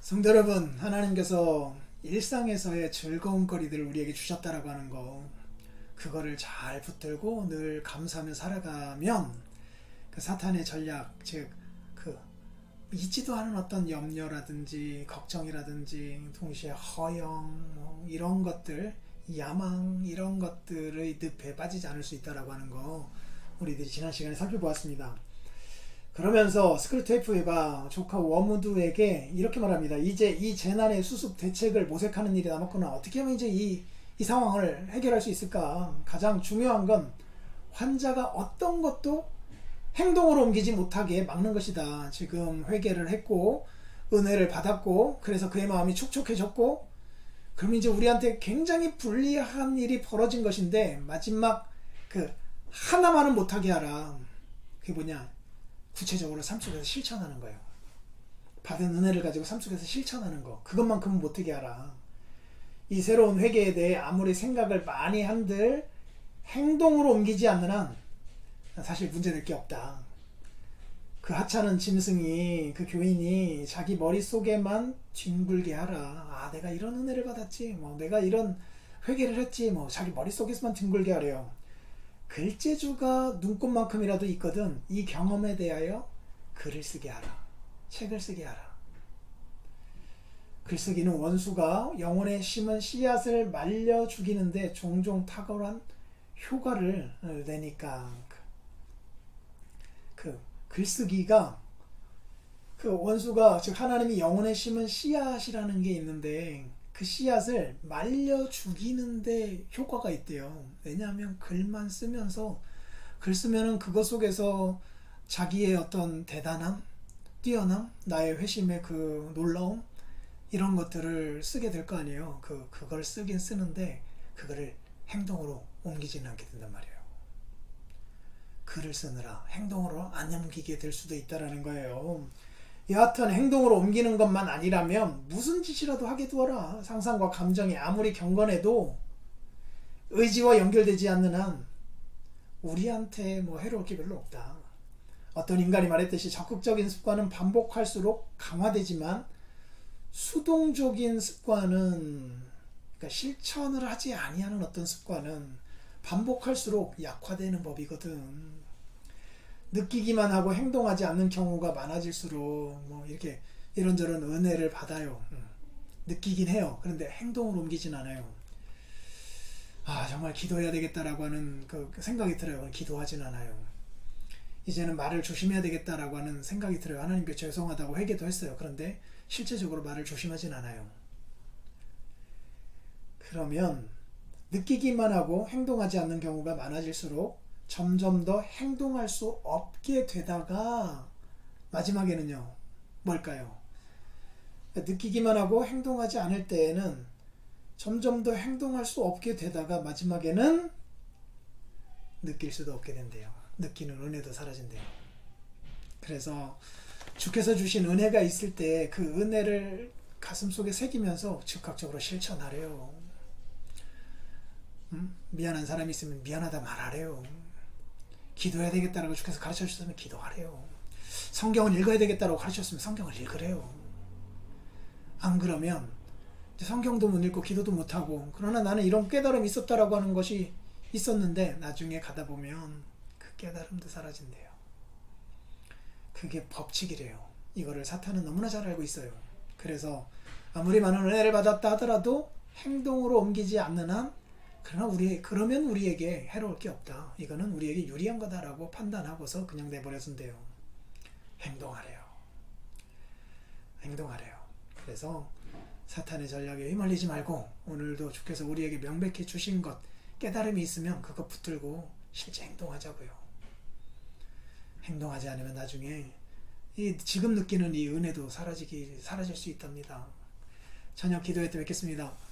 성도 여러분, 하나님께서 일상에서의 즐거운 거리들을 우리에게 주셨다라고 하는 거, 그거를 잘 붙들고 늘 감사하며 살아가면 그 사탄의 전략, 즉 그 있지도 않은 어떤 염려라든지 걱정이라든지 동시에 허영 이런 것들, 야망 이런 것들의 늪에 빠지지 않을 수 있다라고 하는 거 우리들이 지난 시간에 살펴보았습니다. 그러면서 스크루테이프가 조카 워무드에게 이렇게 말합니다. 이제 이 재난의 수습 대책을 모색하는 일이 남았구나. 어떻게 하면 이제 이 상황을 해결할 수 있을까? 가장 중요한 건 환자가 어떤 것도 행동으로 옮기지 못하게 막는 것이다. 지금 회개를 했고 은혜를 받았고 그래서 그의 마음이 촉촉해졌고 그럼 이제 우리한테 굉장히 불리한 일이 벌어진 것인데 마지막 그 하나만은 못하게 하라. 그게 뭐냐? 구체적으로 삶 속에서 실천하는 거예요. 받은 은혜를 가지고 삶 속에서 실천하는 거. 그것만큼은 못하게 하라. 이 새로운 회개에 대해 아무리 생각을 많이 한들 행동으로 옮기지 않는 한 사실 문제될 게 없다. 그 하찮은 짐승이, 그 교인이 자기 머릿속에만 뒹굴게 하라. 아, 내가 이런 은혜를 받았지. 내가 이런 회개를 했지. 자기 머릿속에서만 뒹굴게 하래요. 글재주가 눈꽃만큼이라도 있거든. 이 경험에 대하여 글을 쓰게 하라. 책을 쓰게 하라. 글쓰기는 원수가 영혼에 심은 씨앗을 말려 죽이는데 종종 탁월한 효과를 내니까 그 글쓰기가 그 원수가 즉 하나님이 영혼에 심은 씨앗이라는 게 있는데 그 씨앗을 말려 죽이는데 효과가 있대요. 왜냐하면 글만 쓰면서 글 쓰면은 그것 속에서 자기의 어떤 대단함, 뛰어남, 나의 회심의 그 놀라움 이런 것들을 쓰게 될 거 아니에요. 그걸 쓰긴 쓰는데 그거를 행동으로 옮기지는 않게 된단 말이에요. 글을 쓰느라 행동으로 안 옮기게 될 수도 있다라는 거예요. 여하튼 행동으로 옮기는 것만 아니라면 무슨 짓이라도 하게 두어라. 상상과 감정이 아무리 경건해도 의지와 연결되지 않는 한 우리한테 해로울 게 별로 없다. 어떤 인간이 말했듯이 적극적인 습관은 반복할수록 강화되지만 수동적인 습관은 그러니까 실천을 하지 아니하는 어떤 습관은 반복할수록 약화되는 법이거든. 느끼기만 하고 행동하지 않는 경우가 많아질수록 이렇게 이런저런 은혜를 받아요. 느끼긴 해요. 그런데 행동으로 옮기진 않아요. 아, 정말 기도해야 되겠다라고 하는 그 생각이 들어요. 기도하진 않아요. 이제는 말을 조심해야 되겠다라고 하는 생각이 들어요. 하나님께 죄송하다고 회개도 했어요. 그런데 실제적으로 말을 조심하진 않아요. 그러면 느끼기만 하고 행동하지 않는 경우가 많아질수록 점점 더 행동할 수 없게 되다가 마지막에는요, 뭘까요? 느끼기만 하고 행동하지 않을 때에는 점점 더 행동할 수 없게 되다가 마지막에는 느낄 수도 없게 된대요. 느끼는 은혜도 사라진대요. 그래서 주께서 주신 은혜가 있을 때 그 은혜를 가슴속에 새기면서 즉각적으로 실천하래요. 미안한 사람이 있으면 미안하다 말하래요. 기도해야 되겠다라고 주께서 가르쳐 주셨으면 기도하래요. 성경을 읽어야 되겠다라고 가르쳐 주셨으면 성경을 읽으래요. 안 그러면 성경도 못 읽고 기도도 못 하고 그러나 나는 이런 깨달음이 있었다라고 하는 것이 있었는데 나중에 가다 보면 그 깨달음도 사라진대요. 그게 법칙이래요. 이거를 사탄은 너무나 잘 알고 있어요. 그래서 아무리 많은 은혜를 받았다 하더라도 행동으로 옮기지 않는 한 그러면 우리에게 해로울 게 없다. 이거는 우리에게 유리한 거다라고 판단하고서 그냥 내버려둔대요. 행동하래요. 행동하래요. 그래서 사탄의 전략에 휘말리지 말고 오늘도 주께서 우리에게 명백히 주신 것 깨달음이 있으면 그거 붙들고 실제 행동하자고요. 행동하지 않으면 나중에 지금 느끼는 이 은혜도 사라질 수 있답니다. 저녁 기도회 때 뵙겠습니다.